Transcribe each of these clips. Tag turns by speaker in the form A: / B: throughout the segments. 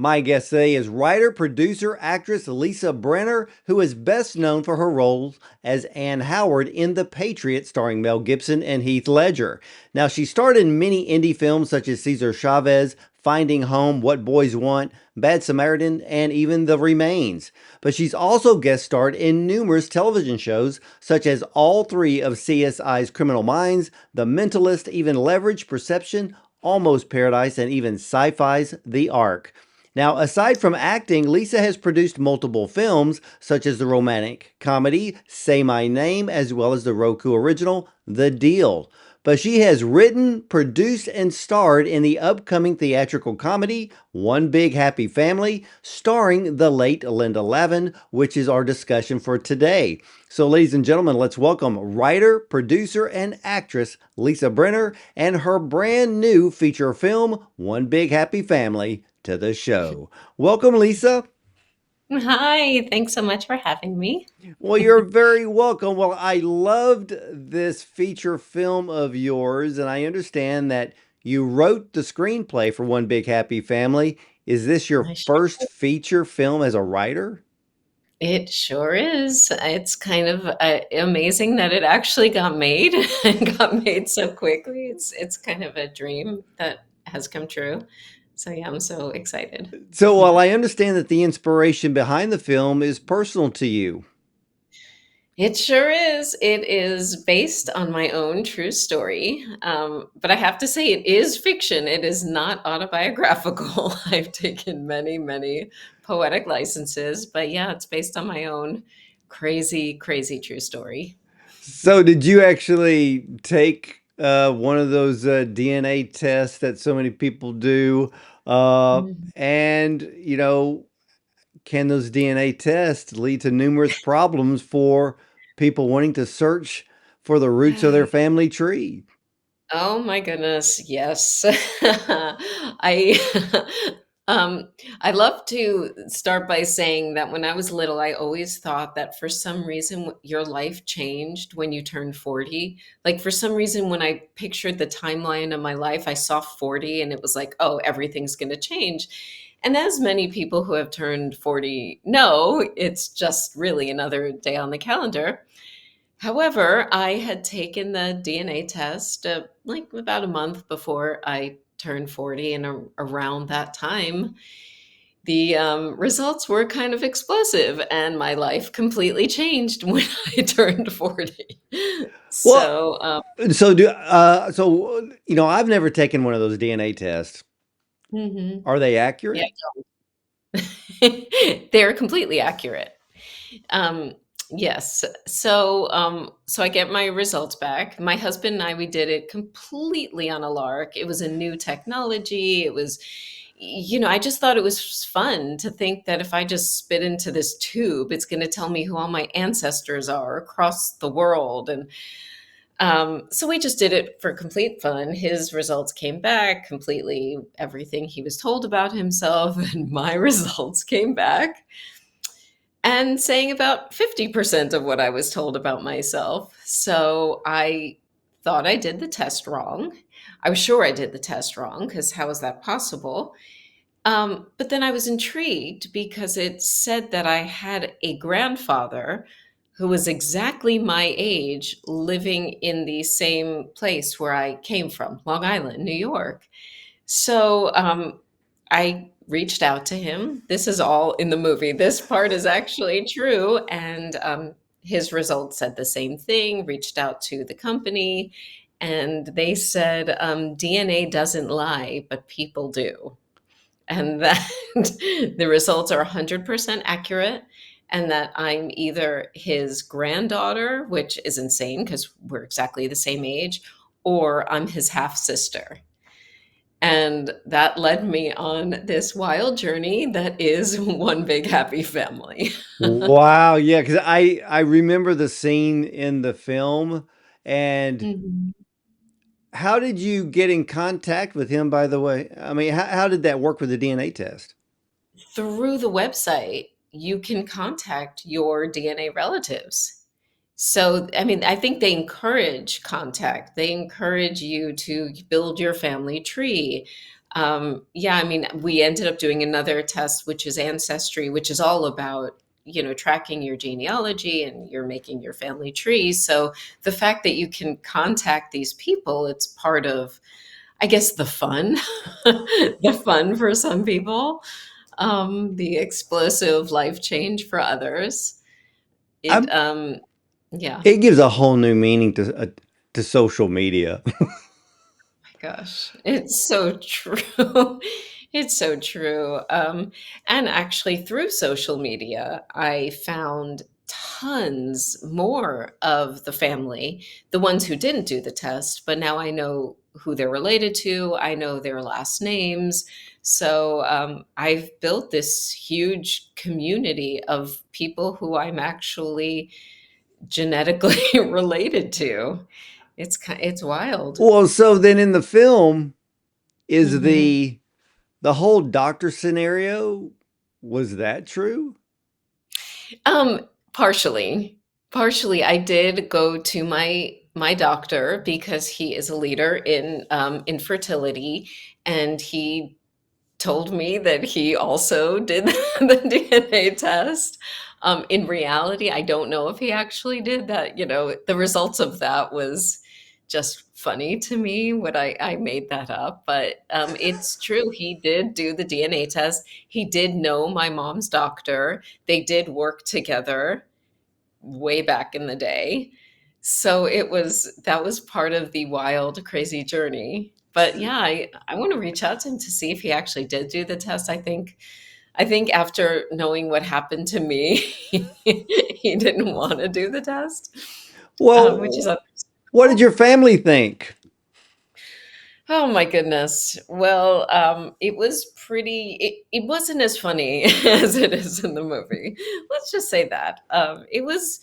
A: My guest today is writer, producer, actress Lisa Brenner, who is best known for her roles as Anne Howard in The Patriot, starring Mel Gibson and Heath Ledger. Now, she starred in many indie films such as Cesar Chavez, Finding Home, What Boys Want, Bad Samaritan, and even The Remains. But she's also guest starred in numerous television shows, such as all three of CSI's Criminal Minds, The Mentalist, even Leverage, Perception, Almost Paradise, and even SyFy's The Ark. Now, aside from acting, Lisa has produced multiple films, such as the romantic comedy Say My Name, as well as the Roku original The Deal. But she has written, produced, and starred in the upcoming theatrical comedy One Big Happy Family, starring the late Linda Lavin, which is our discussion for today. So, ladies and gentlemen, let's welcome writer, producer, and actress Lisa Brenner and her brand new feature film, One Big Happy Family, to the show. Welcome, Lisa.
B: Hi, thanks so much for having me.
A: Well, you're very welcome. Well, I loved this feature film of yours, and I understand that you wrote the screenplay for One Big Happy Family. Is this your
B: I sure,
A: first feature film as a writer?
B: it sure is. It's kind of amazing that it actually got made and got made so quickly. It's kind of a dream that has come true. So yeah, I'm so excited.
A: So, while I understand that the inspiration behind the film is personal to you.
B: It sure is. It is based on my own true story. But I have to say, it is fiction. It is not autobiographical. I've taken many, many poetic licenses. But yeah, it's based on my own crazy, crazy true story.
A: So, did you actually take one of those DNA tests that so many people do? Uh,
B: Mhm.
A: and, can those DNA tests lead to numerous problems for people wanting to search for the roots of their family tree?
B: Oh my goodness, yes. I um I love to start by saying that when I was little, I always thought that for some reason your life changed when you turned 40. Like for some reason when I pictured the timeline of my life, I saw 40 and it was like, "Oh, everything's going to change." And as many people who have turned 40 know, it's just really another day on the calendar. However, I had taken the DNA test like about a month before I turned 40, and around that time, the results were kind of explosive, and my life completely changed when I turned 40.
A: Well,
B: So,
A: I've never taken one of those DNA tests.
B: mhm.
A: Are they
B: Yeah,
A: accurate?
B: they're completely accurate. Um, yes. So I get my results back. My husband and I, we did it completely on a lark. It was a new technology. It was, I just thought it was fun to think that if I just spit into this tube, it's going to tell me who all my ancestors are across the world. And so we just did it for complete fun. His results came back completely everything he was told about himself, and my results came back and saying about 50% of what I was told about myself. So I thought I did the test wrong. I was sure I did the test wrong because how is that possible? But then I was intrigued because it said that I had a grandfather who was exactly my age living in the same place where I came from, Long Island, New York. So I reached out to him. This is all in the movie. This part is actually true. And his results said the same thing, reached out to the company, and they said DNA doesn't lie, but people do. And that the results are 100% accurate. And that I'm either his granddaughter, which is insane because we're exactly the same age, or I'm his half sister. And that led me on this wild journey that is One Big Happy Family.
A: Wow, yeah, because I remember the scene in the film. And
B: Mhm.
A: how did you get in contact with him, by the way? I mean, how did that work with the DNA test?
B: Through the website, you can contact your DNA relatives. So, I mean, I think they encourage contact. They encourage you to build your family tree. Yeah, I mean, we ended up doing another test, which is ancestry, which is all about, tracking your genealogy, and you're making your family tree. So the fact that you can contact these people, it's part of, I guess, the fun, the fun for some people, the explosive life change for others.
A: I,
B: It, yeah.
A: it gives a whole new meaning to social media.
B: Gosh, it's so true. It's so true. And actually, through social media, I found tons more of the family, the ones who didn't do the test, but now I know who they're related to. I know their last names. So I've built this huge community of people who I'm actually genetically related to. It's wild.
A: Well, so then in the film, is
B: Mhm.
A: the whole doctor scenario, was that true?
B: Um, partially. Partially, I did go to my doctor because he is a leader in infertility, and he told me that he also did the DNA test. In reality, I don't know if he actually did that. The results of that was just funny to me when I made that up. But it's true. He did do the DNA test. He did know my mom's doctor. They did work together way back in the day. So that was part of the wild, crazy journey. But yeah, I want to reach out to him to see if he actually did do the test. I think after knowing what happened to me, he didn't want to do the test, which is
A: Well, what did
B: understandable.
A: your family think?
B: Oh my goodness. Well, it was pretty, it wasn't as funny as it is in the movie. Let's just say that. It was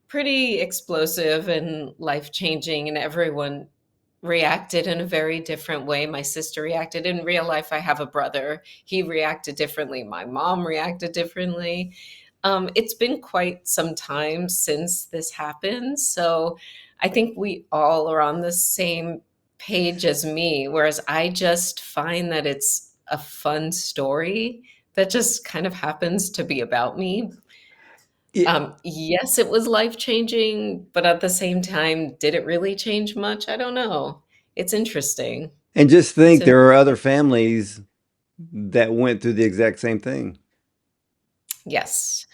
B: pretty explosive and life changing, and everyone reacted in a very different way. My sister reacted. In real life, I have a brother. He reacted differently. My mom reacted differently. It's been quite some time since this happened. So I think we all are on the same page as me, whereas I just find that it's a fun story that just kind of happens to be about me.
A: Yeah,
B: Yes, it was life changing, but at the same time, did it really change much? I don't know. It's interesting.
A: and just
B: It's
A: think
B: in
A: there are other families that went through the exact same thing.
B: Yes.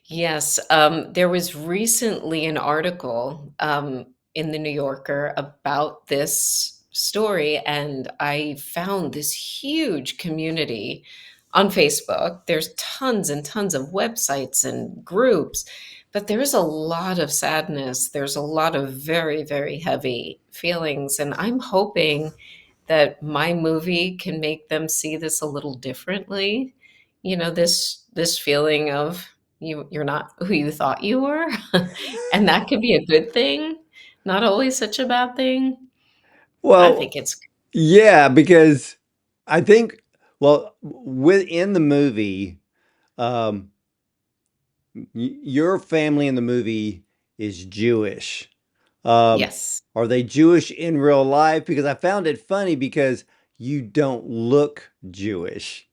B: Yes, there was recently an article in the New Yorker about this story, and I found this huge community on Facebook. There's tons and tons of websites and groups, but there's a lot of sadness. There's a lot of very, very heavy feelings, and I'm hoping that my movie can make them see this a little differently. This feeling of you're not who you thought you were, and that could be a good thing, not always such a bad thing. I
A: Well,
B: think it's
A: yeah, because I think, well, within the movie, um, your family in the movie is Jewish. Um,
B: yes.
A: are they Jewish in real life? Because I found it funny because you don't look Jewish.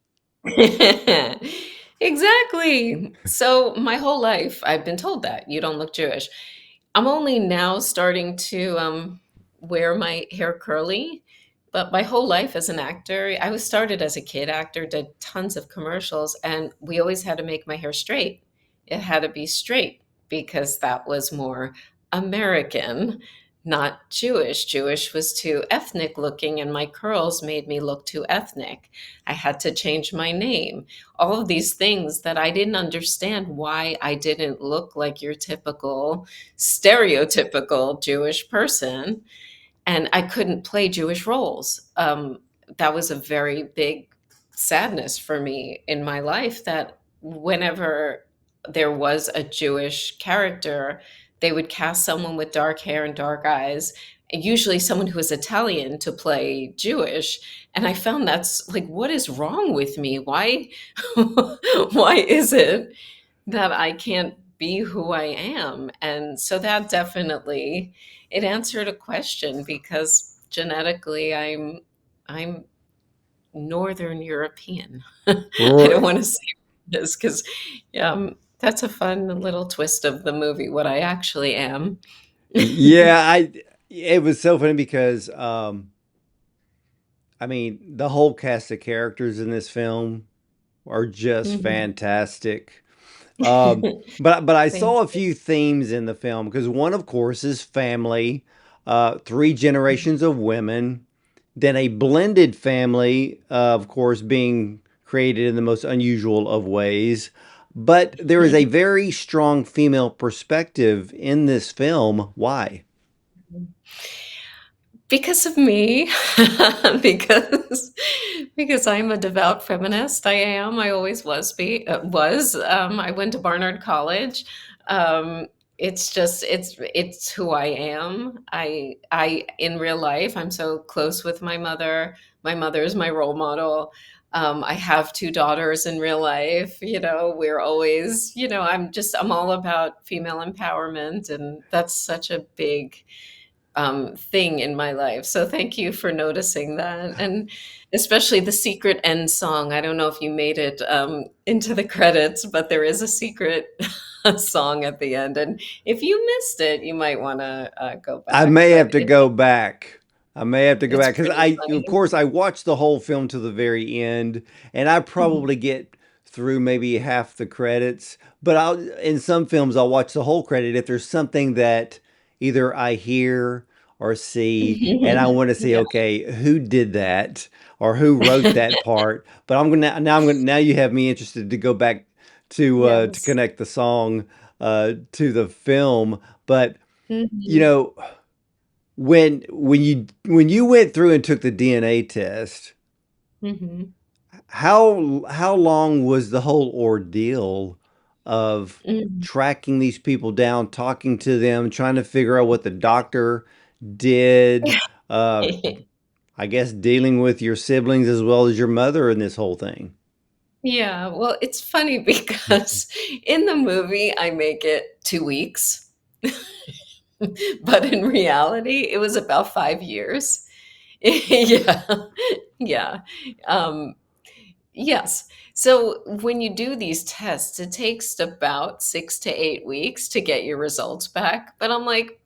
B: Exactly. So my whole life, I've been told that you don't look Jewish. I'm only now starting to wear my hair curly, but my whole life as an actor, I was started as a kid actor, did tons of commercials, and we always had to make my hair straight. It had to be straight because that was more American, not Jewish. Jewish was too ethnic looking, and my curls made me look too ethnic. I had to change my name. All of these things that I didn't understand why I didn't look like your typical stereotypical Jewish person, and I couldn't play Jewish roles. That was a very big sadness for me in my life that whenever there was a Jewish character, they would cast someone with dark hair and dark eyes, and usually someone who was Italian to play Jewish. And I found that's like, what is wrong with me? Why, why is it that I can't be who I am? And so that definitely it answered a question because genetically I'm Northern European. I don't want to say this because that's a fun little twist of the movie, what I actually am.
A: Yeah, I it was so funny because I mean, the whole cast of characters in this film are just
B: Mhm.
A: fantastic. Um, but I
B: Thank
A: saw a
B: you.
A: few themes in the film because one, of course, is family, three
B: Mhm.
A: generations of women, then a blended family, of course, being created in the most unusual of ways. But there is a very strong female perspective in this film. Why?
B: Because of me, because because I'm a devout feminist. I am. I always was. I went to Barnard College. Um, it's just it's who I am. I in real life, I'm so close with my mother. My mother is my role model. I have two daughters in real life. We're always, I'm all about female empowerment, and that's such a big thing in my life. So thank you for noticing that. And especially the secret end song. I don't know if you made it into the credits, but there is a secret song at the end. And if you missed it, you might want to go
A: I
B: back.
A: may
B: But
A: have to go back. I may have to go
B: it's
A: back because
B: pretty
A: of
B: funny.
A: course, I watched the whole film to the very end, and I
B: Mhm.
A: probably get through maybe half the credits. But in some films, I'll watch the whole credit if there's something that either I hear or see, and I want to see,
B: Yeah.
A: okay, who did that or who wrote that part. But now you have me interested to go back to
B: Yes.
A: connect the song to the film. But you
B: Mhm.
A: know when you went through and took the DNA test,
B: Mhm.
A: how long was the whole ordeal of
B: Mhm.
A: tracking these people down, talking to them, trying to figure out what the doctor did? Uh, I guess dealing with your siblings as well as your mother in this whole thing.
B: Yeah, well, it's funny because in the movie, I make it 2 weeks, but in reality, it was about 5 years. Yeah, yeah, um, yes. So when you do these tests, it takes about 6 to 8 weeks to get your results back, but I'm like,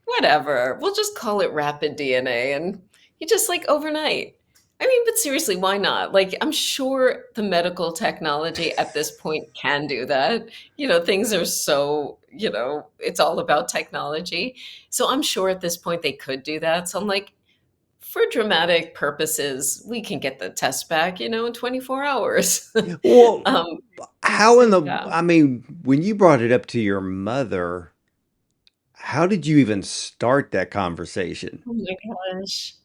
B: "Whatever, we'll just call it rapid DNA," and you just, like, overnight. I mean, but seriously, why not? Like, I'm sure the medical technology at this point can do that. Things are so, it's all about technology. So I'm sure at this point they could do that. So I'm like, for dramatic purposes, we can get the test back, in 24 hours.
A: Well,
B: Um,
A: how in
B: so
A: the
B: yeah.
A: I mean, when you brought it up to your mother, how did you even start that conversation?
B: Oh my gosh.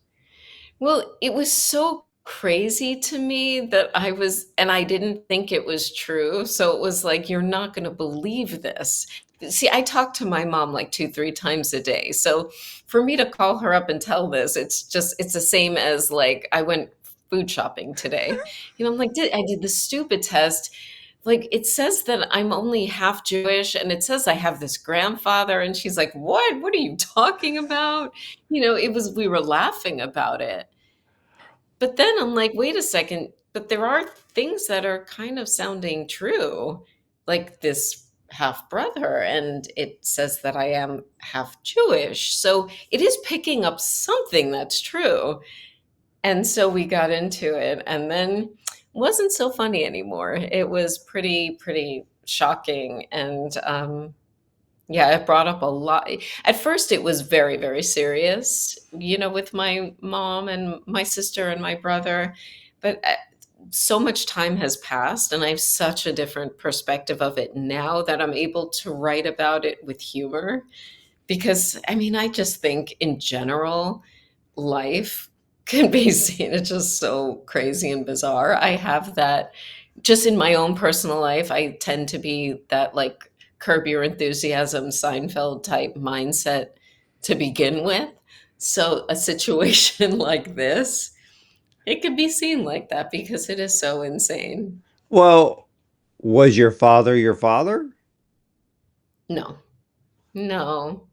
B: Well, it was so crazy to me that I didn't think it was true. So it was like, you're not going to believe this. See, I talk to my mom like 2, 3 times a day. So for me to call her up and tell this, it's the same as like, I went food shopping today. I'm like, I did the stupid test. Like, it says that I'm only half Jewish and it says I have this grandfather. And she's like, what? What are you talking about? We were laughing about it. But then I'm like, "Wait a second, but there are things that are kind of sounding true, like this half-brother, and it says that I am half Jewish, so it is picking up something that's true." And so we got into it, and then wasn't so funny anymore. It was pretty shocking, and, yeah, it brought up a lot. At first, it was very, very serious, with my mom and my sister and my brother. But so much time has passed, and I have such a different perspective of it now that I'm able to write about it with humor. Because, I mean, I just think in general, life can be seen as just so crazy and bizarre. I have that just in my own personal life. I tend to be that like curb your enthusiasm, Seinfeld type mindset to begin with. So a situation like this, it could be seen like that because it is so insane.
A: Well, was your father your father?
B: No, no,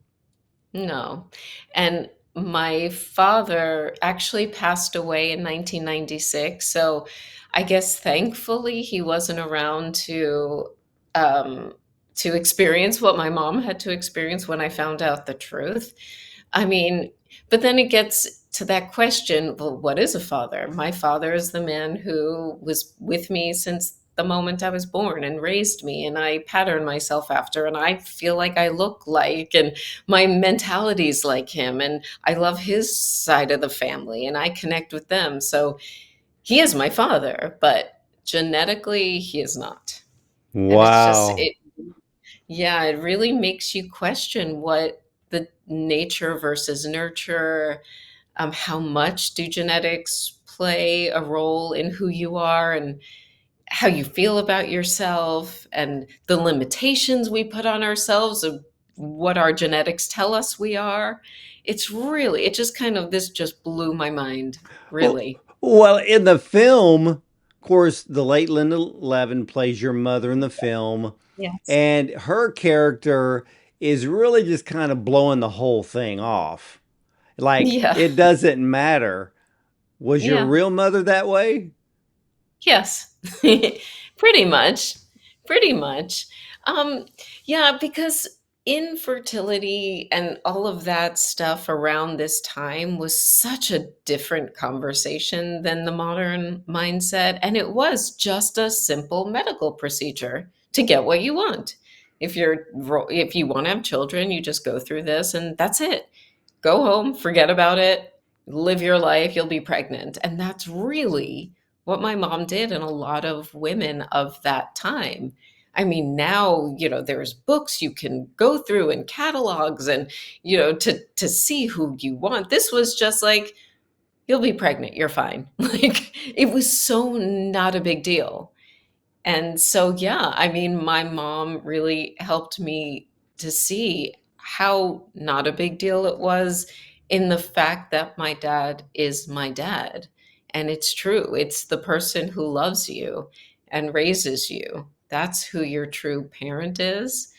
B: no. And My father actually passed away in 1996, so I guess thankfully he wasn't around um, to experience what my mom had to experience when I found out the truth. I mean, but then it gets to that question, well, what is a father? My father is the man who was with me since the moment I was born and raised me, and I pattern myself after, and I feel like I look like, and my mentality's like him, and I love his side of the family, and I connect with them. So he is my father, but genetically, he is not. And it's just,
A: Wow.
B: yeah, it really makes you question what the nature versus nurture, how much do genetics play a role in who you are and how you feel about yourself, and the limitations we put on ourselves of what our genetics tell us we are. It's really, it just kind of, this just blew my mind,
A: Well,
B: really.
A: well, in the film, of course, the late Linda Lavin plays your mother in the film,
B: Yes.
A: and her character is really just kind of blowing the whole thing off. Like,
B: Yeah.
A: it doesn't matter. Was your
B: Yeah.
A: real mother that way?
B: Yes, pretty much, pretty much. Um, yeah, because infertility and all of that stuff around this time was such a different conversation than the modern mindset, and it was just a simple medical procedure to get what you want. If you want to have children, you just go through this, and that's it. Go home, forget about it, live your life, you'll be pregnant. And that's really what my mom did and a lot of women of that time. I mean, now, there's books you can go through and catalogs and, to see who you want. This was just like, you'll be pregnant, you're fine. Like, it was so not a big deal. And so, yeah, I mean, my mom really helped me to see how not a big deal it was, in the fact that my dad is my dad. And it's true. It's the person who loves you and raises you. That's who your true parent is.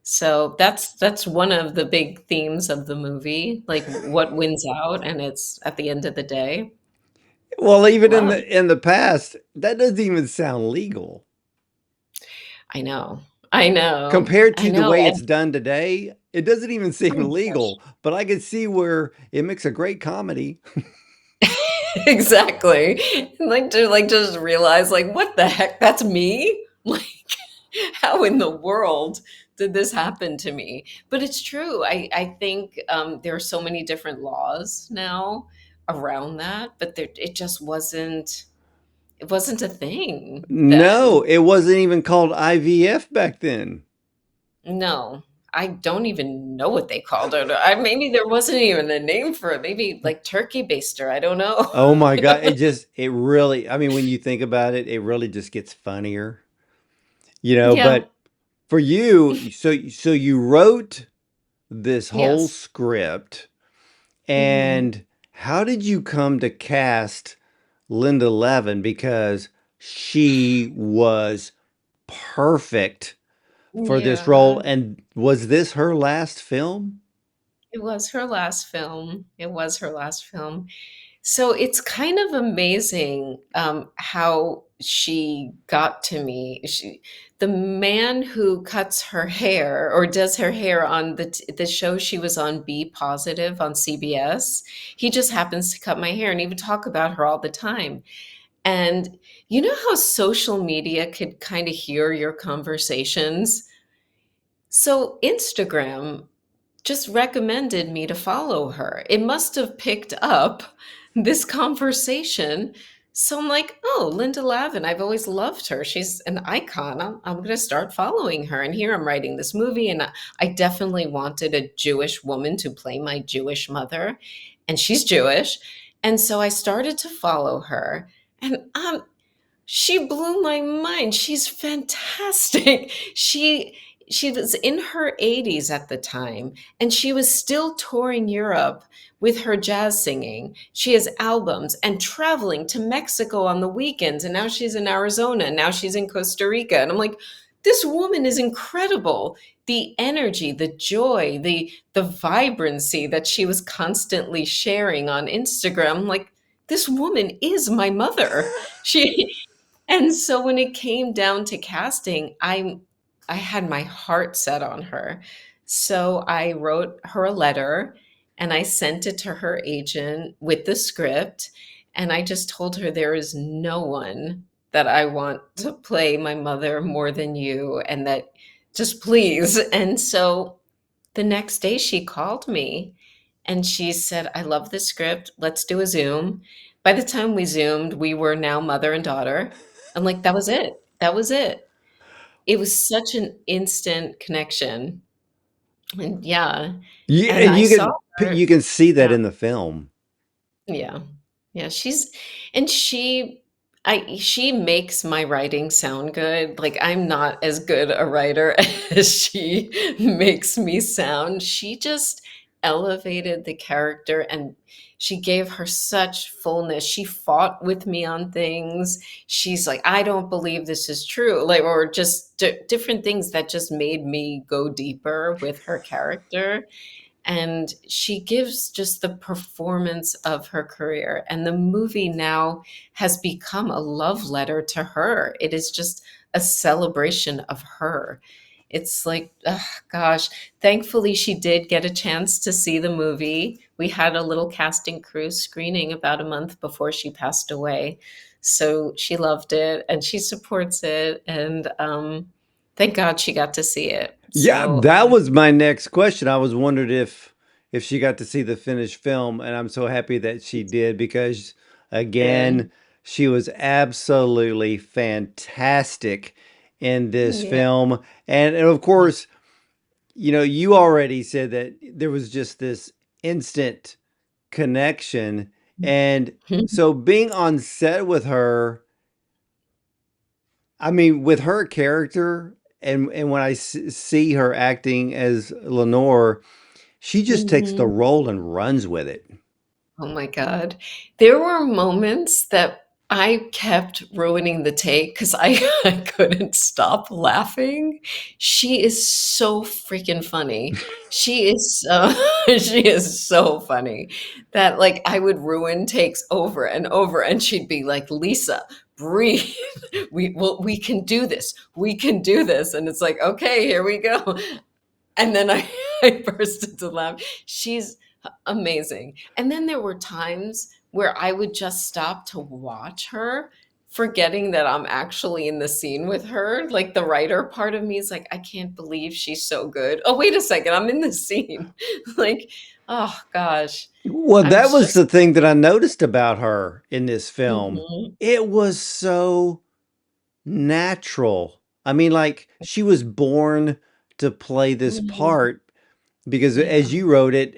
B: So that's one of the big themes of the movie, like what wins out, and it's at the end of the day,
A: Well, even in
B: love.
A: the past, that doesn't even sound legal
B: I know. I know.
A: compared
B: I
A: to the
B: know.
A: way it's
B: And
A: done today. It doesn't even seem
B: oh gosh.
A: legal, but I could see where it makes a great comedy.
B: Exactly. Like, to, like, just realize, like, what the heck? That's me? Like, how in the world did this happen to me? But it's true. I think there are so many different laws now around that, but it just wasn't a thing
A: No,
B: then.
A: it wasn't even called IVF back then.
B: No, I don't even know what they called it. Maybe there wasn't even a name for it. Maybe like turkey baster. I don't know.
A: Oh my God. It really, I mean, when you think about it, it really just gets funnier,
B: Yeah.
A: but for you, so you wrote this whole
B: Yes.
A: script,
B: Hmm.
A: and how did you come to cast Linda Levin? Because she was perfect for this role.
B: Yeah.
A: And was this her last film?
B: It was her last film. It was her last film. So it's kind of amazing how she got to me. The man who cuts her hair or does her hair on the show she was on, Be Positive on CBS, he just happens to cut my hair, and he would talk about her all the time. And you know how social media could kind of hear your conversations? So Instagram just recommended me to follow her. It must have picked up this conversation. So I'm like, oh, Linda Lavin, I've always loved her. She's an icon. I'm going to start following her. And here I'm writing this movie. And I definitely wanted a Jewish woman to play my Jewish mother. And she's Jewish. And so I started to follow her. And she blew my mind. She's fantastic. She was in her 80s at the time, and she was still touring Europe with her jazz singing. She has albums and traveling to Mexico on the weekends, and now she's in Arizona, and now she's in Costa Rica. And I'm like, this woman is incredible. The energy, the joy, the vibrancy that she was constantly sharing on Instagram, like, this woman is my mother. She and so when it came down to casting, I had my heart set on her. So I wrote her a letter and I sent it to her agent with the script. And I just told her there is no one that I want to play my mother more than you, and that just please. And so the next day she called me and she said, I love this script. Let's do a Zoom. By the time we Zoomed, we were now mother and daughter. I'm like, that was it. That was it. It was such an instant connection. And yeah.
A: Yeah,
B: And
A: and
B: I saw her.
A: you can see that
B: Yeah.
A: in the film.
B: Yeah. Yeah, she's and she makes my writing sound good. Like, I'm not as good a writer as she makes me sound. She just elevated the character and she gave her such fullness. She fought with me on things. She's like, "I don't believe this is true." Like, or just different things that just made me go deeper with her character, and she gives just the performance of her career, and the movie now has become a love letter to her. It is just a celebration of her. It's like, ugh, gosh, thankfully she did get a chance to see the movie. We had a little casting crew screening about a month before she passed away, so she loved it and she supports it, and thank God she got to see it.
A: Yeah,
B: So
A: that was my next question. I was wondered if she got to see the finished film, and I'm so happy that she did because
B: did.
A: again, she was absolutely fantastic in this
B: Yeah.
A: film. And of course, you already said that there was just this instant connection. And so being on set with her, I mean, with her character, and when I see her acting as Lenore, she just takes the
B: Mhm.
A: role and runs with it.
B: Oh my god. There were moments that I kept ruining the take because I couldn't stop laughing. She is so freaking funny. She is so she is so funny that, like, I would ruin takes over and over, and she'd be like, "Lisa, breathe. We can do this. We can do this." And it's like, "Okay, here we go." And then I burst into laugh. She's amazing. And then there were times where I would just stop to watch her, forgetting that I'm actually in the scene with her. Like, the writer part of me is like, I can't believe she's so good. Oh, wait a second, I'm in the scene. Like, oh gosh.
A: Well,
B: I
A: that
B: was
A: was
B: just
A: the thing that I noticed about her in this film.
B: mhm,
A: It was so natural. I mean, like she was born to play this
B: mhm,
A: part because
B: yeah,
A: as you wrote it,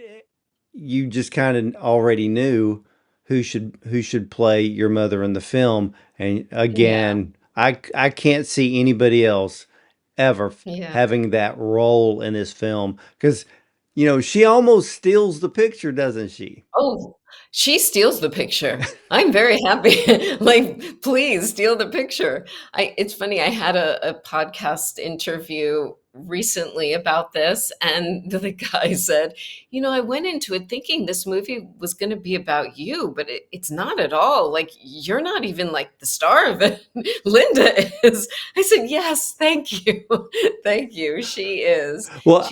A: you just kind of already knew who should play your mother in the film. And
B: yeah,
A: again, I can't see anybody else ever
B: yeah.
A: having that role in this film because she almost steals the picture, doesn't she?
B: Oh, she steals the picture. I'm very happy. Like, please steal the picture. It's funny, I had a podcast interview recently about this, and the guy said, I went into it thinking this movie was going to be about you, but it's not at all. Like, you're not even like the star of it. Linda is. I said, yes, thank you. Thank you. She is.
A: Well,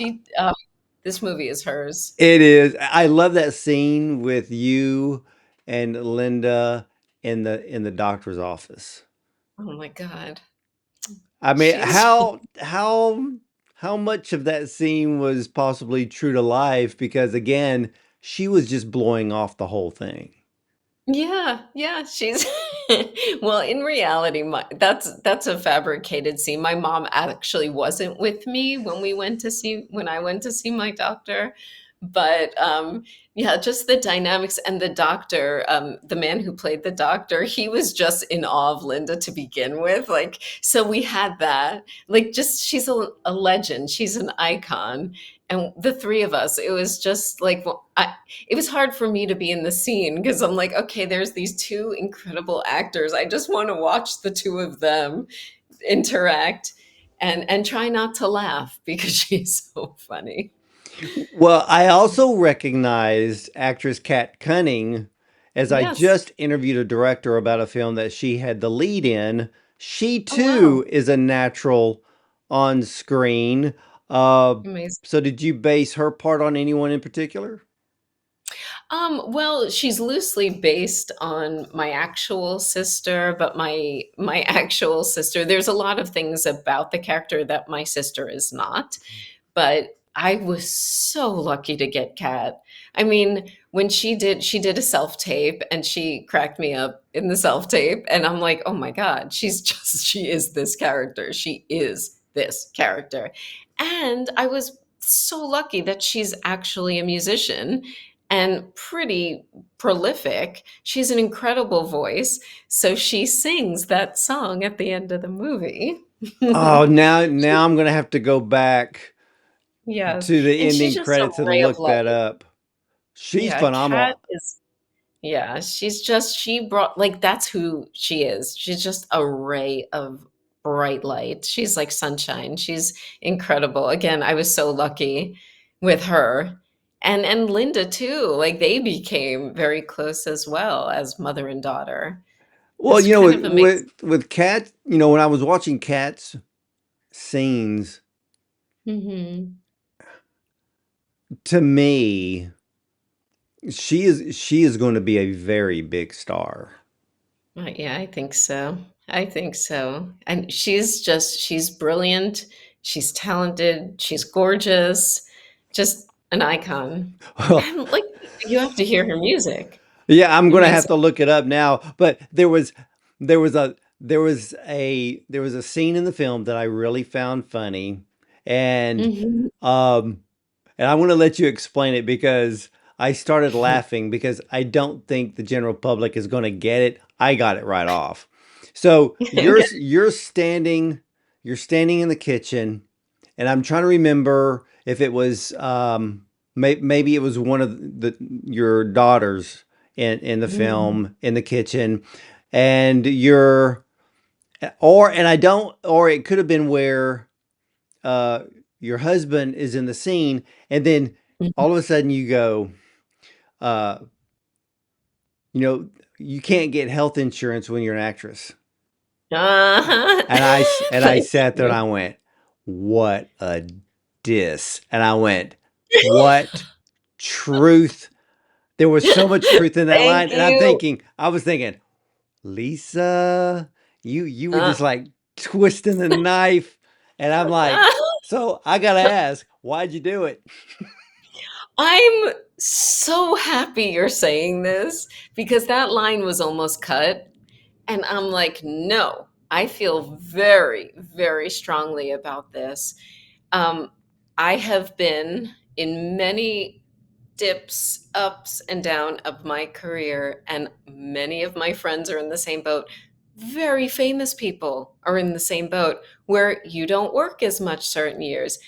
B: This movie is hers.
A: it is. I love that scene with you and Linda in the doctor's office.
B: Oh my God.
A: I mean,
B: She's
A: how much of that scene was possibly true to life? Because again, she was just blowing off the whole thing.
B: Yeah, yeah, she's well, in reality, that's a fabricated scene. My mom actually wasn't with me when I went to see my doctor, but, yeah, just the dynamics, and the doctor, the man who played the doctor, he was just in awe of Linda to begin with, like, so we had that, like, just she's a legend, she's an icon, and the 3 of us, it was just like, well, it was hard for me to be in the scene because I'm like, okay, there's these 2 incredible actors. I just want to watch the 2 of them interact. and try not to laugh because she's so funny.
A: Well, I also recognized actress Kat Cunning as I
B: Yes.
A: just interviewed a director about a film that she had the lead in. She
B: Oh, wow.
A: too is a natural on screen. Uh,
B: Amazing.
A: so did you base her part on anyone in particular?
B: Well, she's loosely based on my actual sister, but my actual sister, there's a lot of things about the character that my sister is not. But I was so lucky to get Kat. I mean, when she did a self-tape and she cracked me up in the self-tape and I'm like, "Oh my God, she is this character. She is this character." And I was so lucky that she's actually a musician and pretty prolific. She's an incredible voice, so she sings that song at the end of the movie.
A: Oh, now I'm gonna have to go back
B: Yes,
A: to the
B: and she's
A: ending
B: just a
A: credits and
B: ray of
A: look that
B: light.
A: up. She's
B: Yeah, Kat
A: phenomenal.
B: is yeah, she brought like, that's who she is. She's just a ray of bright light. She's like sunshine. She's incredible. Again, I was so lucky with her. And Linda too, like, they became very close as well as mother and daughter.
A: Well,
B: It's
A: you know,
B: kind of amazing.
A: with Kat, you know, when I was watching Kat's scenes,
B: Mhm.
A: to me, she is going to be a very big star.
B: Yeah, I think so. I think so. And she's brilliant, she's talented, she's gorgeous, just an icon.
A: Well,
B: And, like, you have to hear her music.
A: yeah, I'm gonna have
B: Amazing.
A: to look it up now. But there was a scene in the film that I really found funny, and
B: Mhm.
A: um and I want to let you explain it because I started laughing because I don't think the general public is going to get it. I got it right off. So you're standing in the kitchen, and I'm trying to remember if it was maybe it was one of your daughters in the
B: Mhm.
A: film in the kitchen, and or I don't, or it could have been where uh, your husband is in the scene, and then
B: Mhm.
A: all of a sudden you go, uh, you know, you can't get health insurance when you're an actress.
B: Uh-huh.
A: And I
B: Thank
A: sat there and
B: you.
A: I went, what a diss. And I went, what truth. There was so much truth in that
B: Thank
A: line. And
B: you.
A: I was thinking, Lisa, you were
B: Uh
A: just like twisting the knife. And I'm like, so I gotta ask, why'd you do it?
B: I'm so happy you're saying this because that line was almost cut. And I'm like, no, I feel very, very strongly about this. Um, I have been in many dips, ups, and down of my career, and many of my friends are in the same boat. Very famous people are in the same boat where you don't work as much certain years,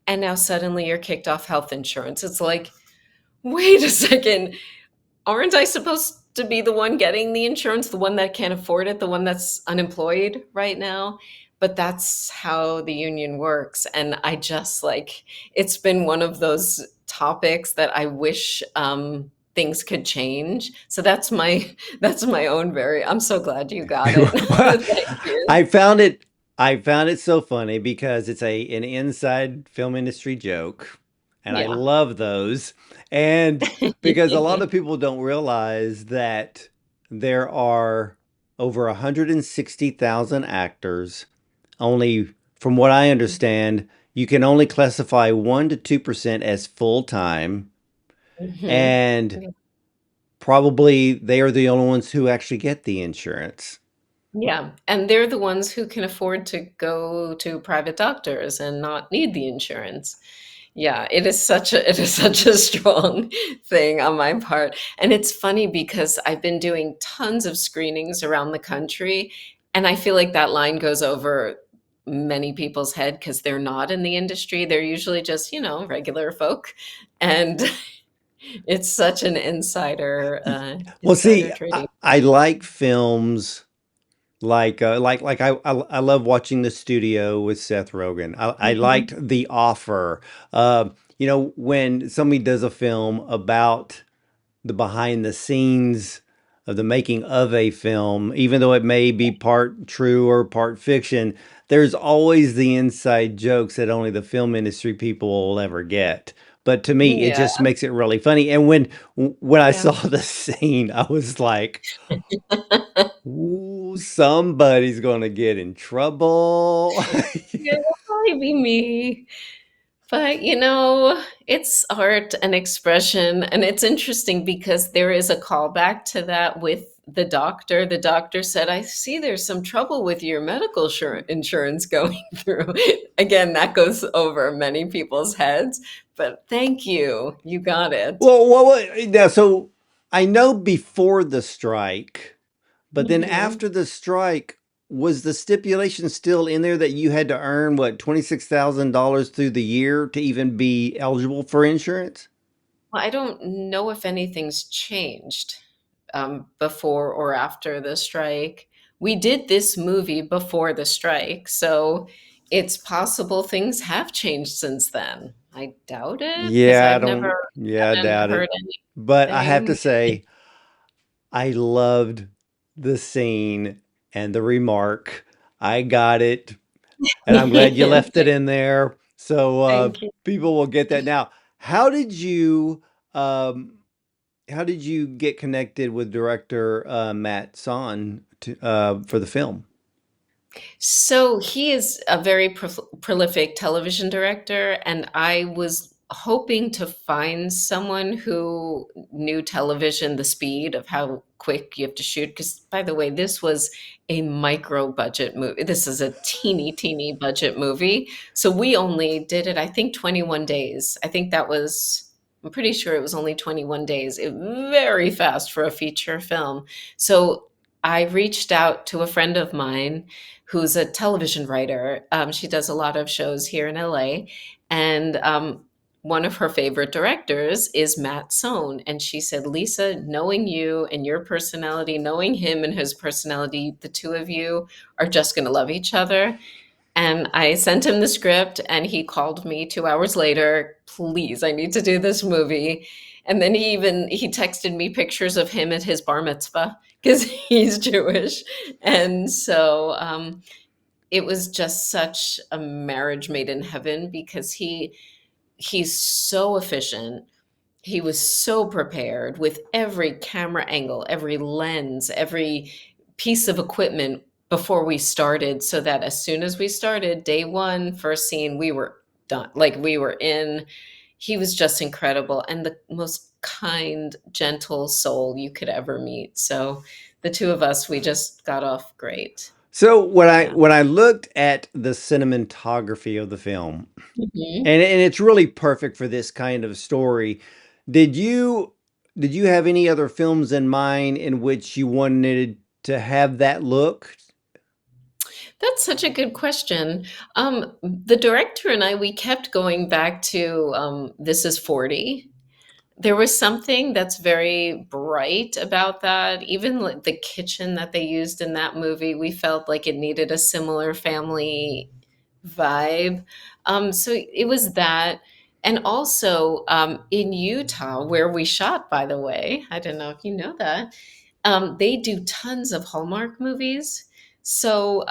B: and now suddenly you're kicked off health insurance. It's like, wait a second, aren't I supposed to be the one getting the insurance, the one that can't afford it, the one that's unemployed right now? But that's how the union works. And I just like, it's been one of those topics that I wish things could change. So that's my own very, I'm so glad you got it. Thank you.
A: I found it I found it so funny because it's an inside film industry joke, and I
B: Yeah.
A: love those. And because a lot of people don't realize that there are over 160,000 actors. Only from what I understand, you can only classify 1 to 2% as full-time,
B: Mhm.
A: and probably they are the only ones who actually get the insurance.
B: Yeah, and they're the ones who can afford to go to private doctors and not need the insurance. Yeah, it is such a strong thing on my part. And it's funny because I've been doing tons of screenings around the country, and I feel like that line goes over many people's head because they're not in the industry. They're usually just, regular folk. And it's such an
A: Well,
B: insider
A: see,
B: trading.
A: I like films I love watching The Studio with Seth Rogen. I liked
B: Mhm.
A: The Offer. When somebody does a film about the behind the scenes of the making of a film, even though it may be part true or part fiction, there's always the inside jokes that only the film industry people will ever get. But to me, it
B: Yeah,
A: just makes it really funny. And when I
B: yeah.
A: saw the scene, I was like, ooh, somebody's gonna get in trouble.
B: Yeah, it'll probably be me. But, it's art and expression, and it's interesting because there is a callback to that with the doctor. The doctor said, "I see there's some trouble with your medical insurance going through." Again, that goes over many people's heads, but thank you. You got it.
A: Well, now, so I know before the strike, but then
B: Mhm.
A: after the strike, was the stipulation still in there that you had to earn what, $26,000 through the year to even be eligible for insurance?
B: Well, I don't know if anything's changed before or after the strike. We did this movie before the strike, so it's possible things have changed since then. I doubt it because
A: Yeah, I
B: I've never
A: don't, yeah, I
B: haven't
A: doubt
B: heard
A: it. But I have to
B: anything.
A: say, I loved the scene and the remark. I got it. And I'm glad you left it in there so
B: Thank you.
A: people will get that. Now, how did you um, how did you get connected with director Matt Son for the film?
B: So he is a very prolific television director, and I was hoping to find someone who knew television, the speed of how quick you have to shoot. Because, by the way, this was a micro budget movie. This is a teeny, teeny budget movie. So we only did it, I think, 21 days. I'm pretty sure it was only 21 days. Very fast for a feature film. So I reached out to a friend of mine who's a television writer. She does a lot of shows here in LA. And one of her favorite directors is Matt Sohn. And she said, Lisa, knowing you and your personality, knowing him and his personality, the two of you are just going to love each other. And I sent him the script, and he called me 2 hours later. Please, I need to do this movie. And then he texted me pictures of him at his bar mitzvah because he's Jewish. And so it was just such a marriage made in heaven because he's so efficient. He was so prepared with every camera angle, every lens, every piece of equipment before we started, so that as soon as we started, day one, first scene, we were done. Like we were in. He was just incredible and the most kind, gentle soul you could ever meet. So the two of us, we just got off great.
A: So when I
B: Yeah.
A: when I looked at the cinematography of the film,
B: Mhm.
A: and it's really perfect for this kind of story, did you did you have any other films in mind in which you wanted to have that look?
B: That's such a good question. The director and I, we kept going back to This is 40. There was something that's very bright about that. Even like the kitchen that they used in that movie, we felt like it needed a similar family vibe. So it was that. And also in Utah, where we shot, by the way, I don't know if you know that, they do tons of Hallmark movies. So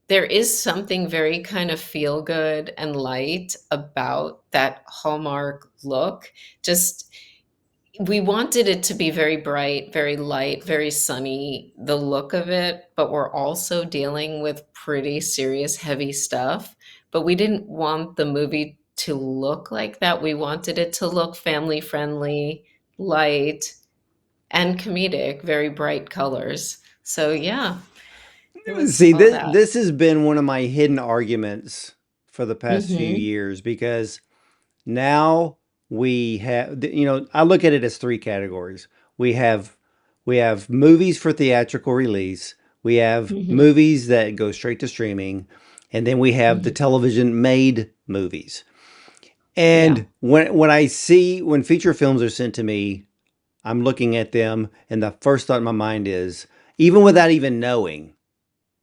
B: there is something very kind of feel good and light about that Hallmark look. Just we wanted it to be very bright, very light, very sunny, the look of it, but we're also dealing with pretty serious, heavy stuff. But we didn't want the movie to look like that. We wanted it to look family friendly, light, and comedic, very bright colors. So yeah, it was
A: See,
B: all
A: this
B: that.
A: this has been one of my hidden arguments for the past few
B: Mhm.
A: years because now we have, I look at it as three categories. We have we have movies for theatrical release, we have
B: Mhm.
A: movies that go straight to streaming, and then we have the
B: Mhm.
A: television made movies.
B: Yeah.
A: And when feature films are sent to me, I'm looking at them and the first thought in my mind is, even without even knowing,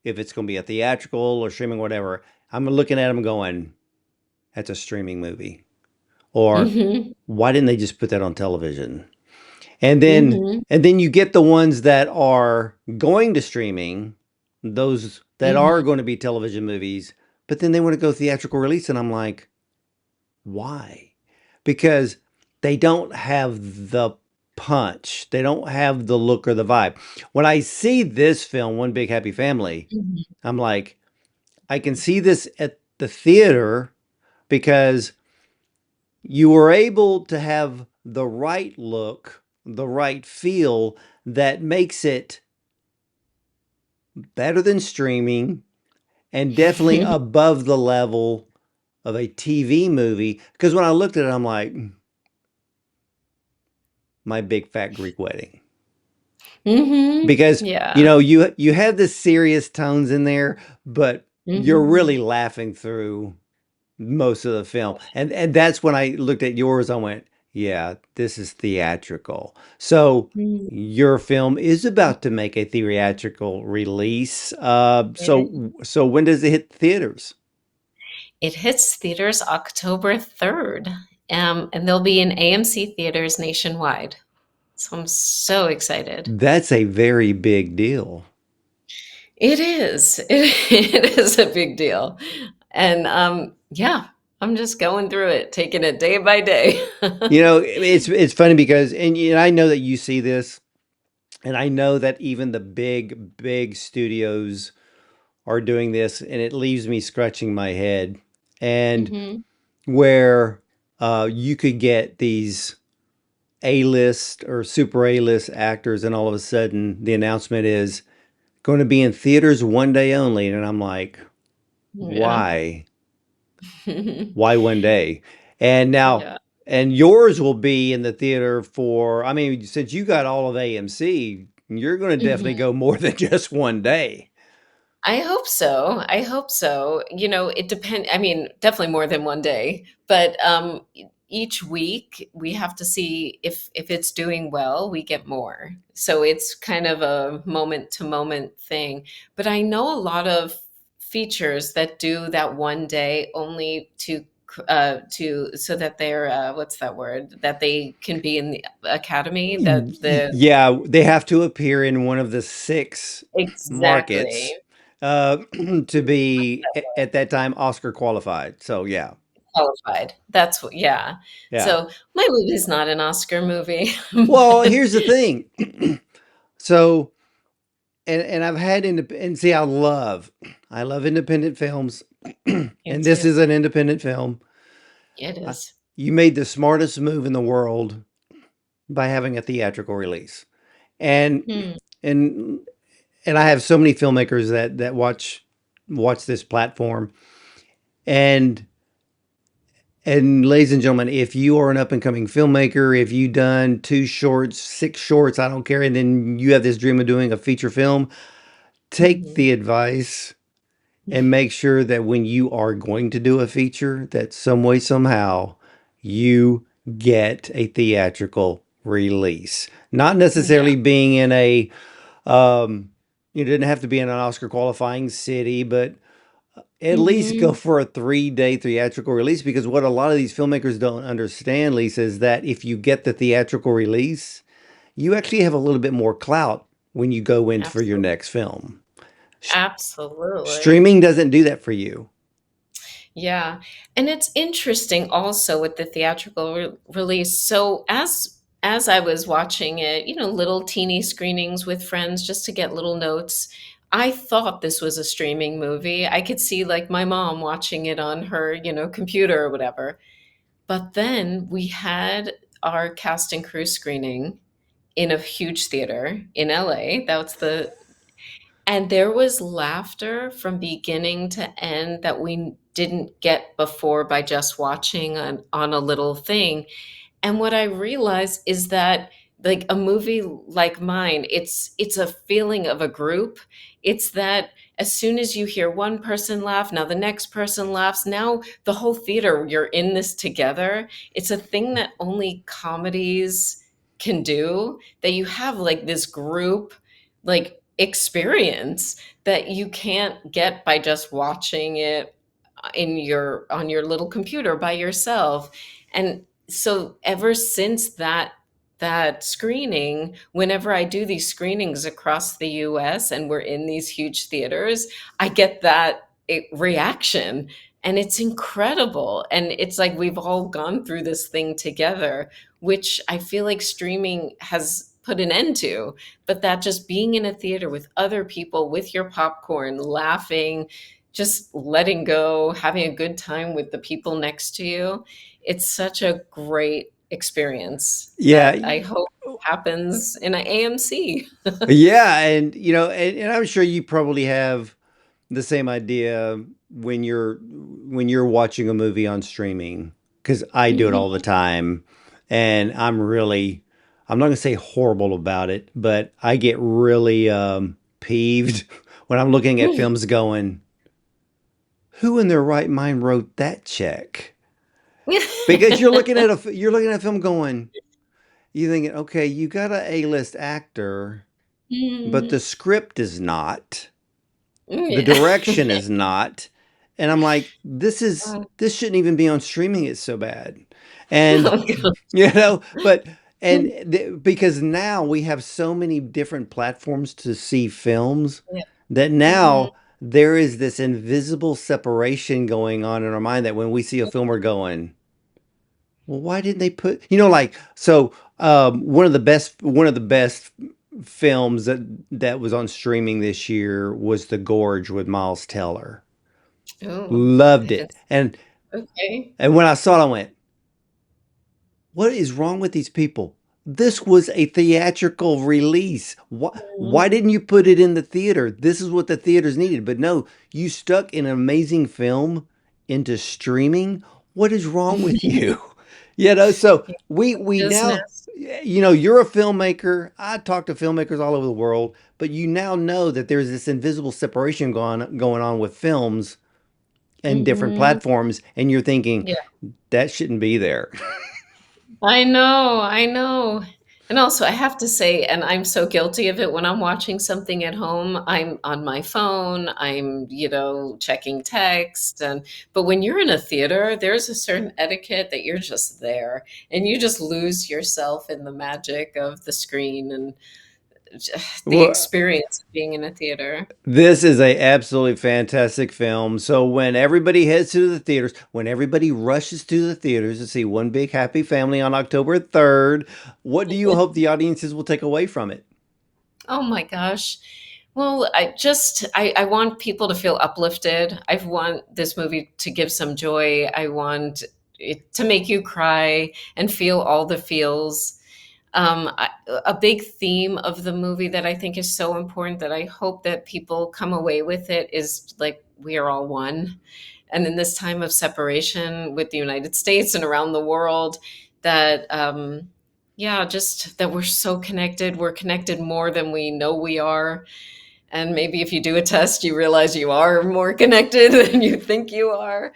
A: if it's going to be a theatrical or streaming, whatever, I'm looking at them going, that's a streaming movie. Or
B: Mhm.
A: why didn't they just put that on television? And then
B: Mhm.
A: and then you get the ones that are going to streaming, those that are
B: Mhm.
A: going to be television movies, but then they want to go theatrical release and I'm like, why? Because they don't have the punch. They don't have the look or the vibe. When I see this film, One Big Happy Family,
B: Mhm.
A: I'm like, I can see this at the theater because you were able to have the right look, the right feel that makes it better than streaming and definitely above the level of a TV movie. Because when I looked at it, I'm like, My Big Fat Greek Wedding.
B: Mhm.
A: Because
B: Yeah.
A: you have the serious tones in there, but you're
B: Mhm.
A: really laughing through most of the film. And that's when I looked at yours, I went, yeah, this is theatrical. So
B: Mhm.
A: your film is about to make a theatrical release. So when does it hit theaters?
B: It hits theaters October 3rd, and they'll be in AMC theaters nationwide. So I'm so excited.
A: That's a very big deal.
B: It is. It is a big deal. And yeah, I'm just going through it, taking it day by day.
A: It's funny because I know that you see this, and I know that even the big studios are doing this, and it leaves me scratching my head. And
B: Mhm.
A: where you could get these A-list or super A-list actors, and all of a sudden the announcement is going to be in theaters one day only, and I'm like,
B: Yeah.
A: why? Why one day? And now,
B: Yeah.
A: and yours will be in the theater for, I mean, since you got all of AMC, you're going to definitely
B: Mhm.
A: go more than just one day.
B: I hope so. I hope so. It depends. I mean, definitely more than one day, but each week we have to see if it's doing well, we get more. So it's kind of a moment to moment thing. But I know a lot of features that do that one day only to so that they're what's that word, that they can be in the academy, that the
A: Yeah, they have to appear in one of the six
B: exactly.
A: markets uh, to be at that time Oscar qualified. So yeah,
B: Qualified. That's what, yeah.
A: yeah.
B: So, my movie's not an Oscar movie,
A: Well,
B: but
A: here's the thing. So, and I've had and see, I love independent films,
B: you
A: and this
B: too.
A: is an independent film.
B: It
A: I,
B: is.
A: you made the smartest move in the world by having a theatrical release, and
B: Hmm.
A: and and I have so many filmmakers that watch this platform, and ladies and gentlemen, if you are an up and coming filmmaker, if you done two shorts, six shorts, I don't care, and then you have this dream of doing a feature film, take
B: Mhm.
A: the advice and make sure that when you are going to do a feature, that some way, somehow, you get a theatrical release. Not
B: Yeah.
A: necessarily being in a, um, you didn't have to be in an Oscar qualifying city, but at least go
B: Mhm.
A: for a 3-day theatrical release, because what a lot of these filmmakers don't understand, Lisa, is that if you get the theatrical release, you actually have a little bit more clout when you go in for your
B: Absolutely.
A: next film.
B: Absolutely.
A: Streaming doesn't do that for you.
B: Yeah. And it's interesting also with the theatrical release. So as I was watching it, little teeny screenings with friends just to get little notes, I thought this was a streaming movie. I could see like my mom watching it on her, computer or whatever. But then we had our cast and crew screening in a huge theater in LA. That's the And there was laughter from beginning to end that we didn't get before by just watching on a little thing. And what I realized is that like a movie like mine, it's a feeling of a group. It's that as soon as you hear one person laugh, now the next person laughs, now the whole theater, you're in this together. It's a thing that only comedies can do, that you have like this group, like experience that you can't get by just watching it in your on your little computer by yourself. And so ever since that screening, whenever I do these screenings across the US and we're in these huge theaters, I get that reaction, and it's incredible. And it's like we've all gone through this thing together, which I feel like streaming has put an end to. But that just being in a theater with other people, with your popcorn, laughing, just letting go, having a good time with the people next to you, it's such a great experience
A: Yeah.
B: that I hope happens in an AMC.
A: Yeah, and and I'm sure you probably have the same idea when you're watching a movie on streaming, because I do it all the
B: Mhm.
A: time, and I'm not gonna say horrible about it, but I get really peeved when I'm looking at films going, who in their right mind wrote that check? Because you're looking at a film going, you thinking, okay, you got a A-list actor, but the
B: Mhm.
A: script is not. The
B: Yeah.
A: direction is not. And I'm like,
B: Uh,
A: this shouldn't even be on streaming. It's so bad. And
B: oh god.
A: but because now we have so many different platforms to see films
B: Yeah.
A: that
B: Mhm.
A: now there is this invisible separation going on in our mind that when we see a film, we're going, well, why didn't they put, like, so one of the best films that was on streaming this year was The Gorge with Miles Teller.
B: Oh, I
A: Loved
B: haven't.
A: it.
B: Okay.
A: And when I saw it, I went, what is wrong with these people? This was a theatrical release. Why
B: Mhm.
A: didn't you put it in the theater? This is what the theaters needed. But no, you stuck an amazing film into streaming. What is wrong with you? So we now,
B: Business.
A: you're a filmmaker. I talk to filmmakers all over the world, but you now know that there's this invisible separation going on with films and different
B: Mhm.
A: platforms, and you're thinking
B: Yeah.
A: that shouldn't be there.
B: I know, I know. And also, I have to say, and I'm so guilty of it, when I'm watching something at home, I'm on my phone, I'm checking text. But when you're in a theater, there's a certain etiquette that you're just there and you just lose yourself in the magic of the screen and the
A: Well,
B: experience of being in a theater.
A: this is a absolutely fantastic film. So when everybody heads to the theaters, when everybody rushes to the theaters to see One Big Happy Family on October 3rd, what do you hope the audiences will take away from it?
B: Oh my gosh. Well, I want people to feel uplifted. I want this movie to give some joy. I want it to make you cry and feel all the feels. A big theme of the movie that I think is so important that I hope that people come away with it is like we are all one. And in this time of separation with the United States and around the world, that yeah, just that we're so connected. We're connected more than we know we are. And maybe if you do a test, you realize you are more connected than you think you are.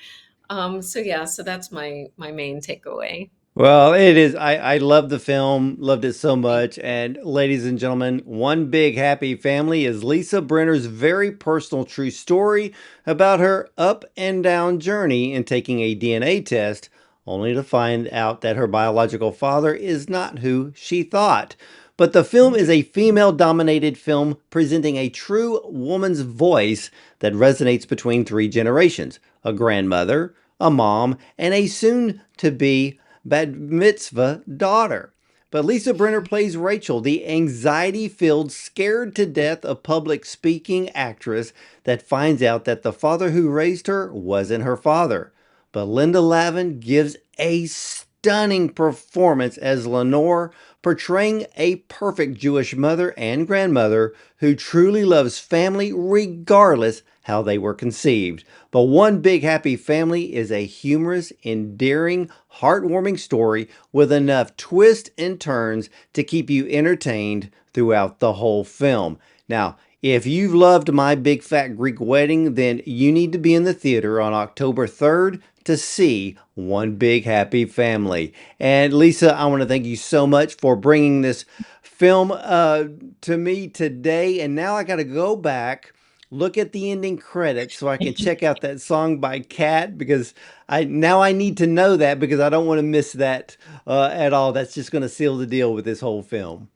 B: So yeah, so that's my main takeaway.
A: Well, it is. I love the film, loved it so
B: Thank
A: much. And ladies and gentlemen, One Big Happy Family is Lisa Brenner's very personal true story about her up and down journey in taking a DNA test, only to find out that her biological father is not who she thought. But the film
B: you.
A: is a female dominated film presenting a true woman's voice that resonates between three generations: a grandmother, a mom, and a soon to be bat mitzvah daughter. But Lisa Brenner plays Rachel, the anxiety filled, scared to death of public speaking actress that finds out that the father who raised her wasn't her father. But Linda Lavin gives a stunning performance as Lenore, portraying a perfect Jewish mother and grandmother who truly loves family regardless how they were conceived. But One Big Happy Family is a humorous, endearing, heartwarming story with enough twists and turns to keep you entertained throughout the whole film. Now, if you've loved My Big Fat Greek Wedding, then you need to be in the theater on October 3rd to see One Big Happy Family. And Lisa, I want to thank you so much for bringing this film to me today. And now I got to go back, look at the ending credits so I can check out that song by Cat, because I need to know that, because I don't want to miss that at all. That's just going to seal the deal with this whole film.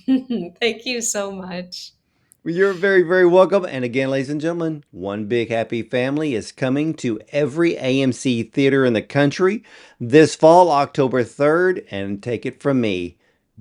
B: Thank you so much.
A: You're very, very welcome. And again, ladies and gentlemen, One Big Happy Family is coming to every AMC theater in the country this fall, October 3rd. And take it from me,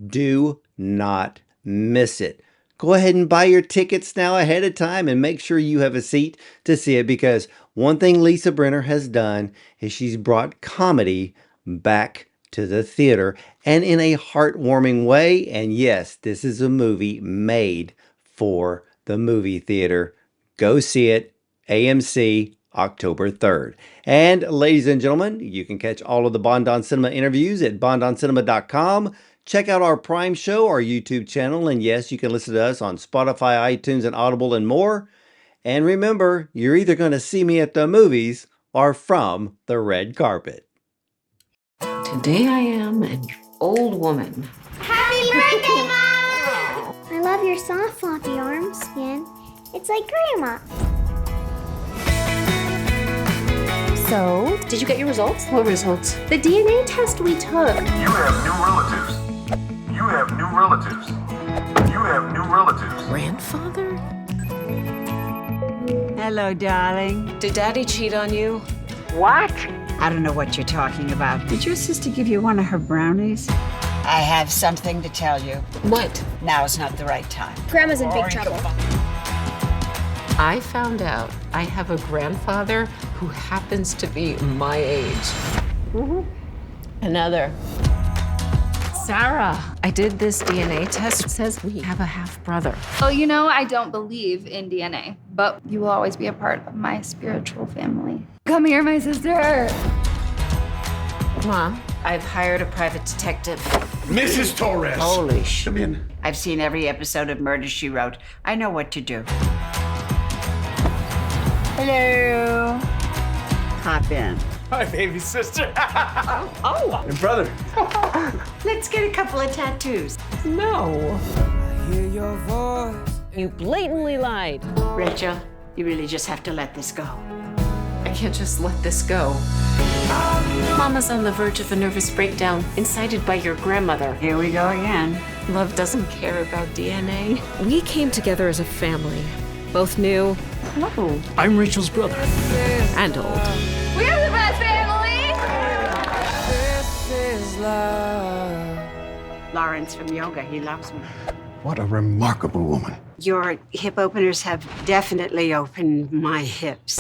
A: do not miss it. Go ahead and buy your tickets now ahead of time and make sure you have a seat to see it, because one thing Lisa Brenner has done is she's brought comedy back to the theater, and in a heartwarming way. And yes, this is a movie made for the movie theater. Go see it, AMC, October 3rd. And ladies and gentlemen, you can catch all of the Bondon Cinema interviews at bondoncinema.com. Check out our Prime show, our YouTube channel, and yes, you can listen to us on Spotify, iTunes, and Audible, and more. And remember, you're either going to see me at the movies or from the red carpet.
B: Today I am an old woman.
C: Happy birthday, Mom! I love your soft floppy arm skin. It's like Grandma.
D: So, did you get your results?
B: What results?
D: The DNA test we took.
E: You have new relatives. You have new relatives. You have new relatives.
B: Grandfather?
F: Hello, darling.
B: Did Daddy cheat on you?
F: What? I don't know what you're talking about. Did your sister give you one of her brownies? I have something to tell you.
B: What?
F: Now's not the right time.
C: Grandma's in big trouble.
B: I found out I have a grandfather who happens to be my age. Another. Sarah, I did this DNA test. It says we have a half-brother.
G: Oh, you know, I don't believe in DNA, but you will always be a part of my spiritual family. Come here, my sister.
B: Mom, I've hired a private detective.
E: Mrs. Torres.
F: Holy sh!
E: Come in.
F: I've seen every episode of Murder, She Wrote. I know what to do. Hello. Hop in.
E: Hi, baby sister. Your brother.
F: Let's get a couple of tattoos.
B: No. You blatantly lied.
F: Rachel, you really just have to let this go.
B: I can't just let this go. Mama's on the verge of a nervous breakdown, incited by your grandmother.
F: Here we go again.
B: Love doesn't care about DNA. We came together as a family. Both new.
F: Hello.
H: I'm Rachel's brother.
B: And old.
G: We're the best family!
F: Lawrence from yoga, he loves me.
E: What a remarkable woman.
F: Your hip openers have definitely opened my hips.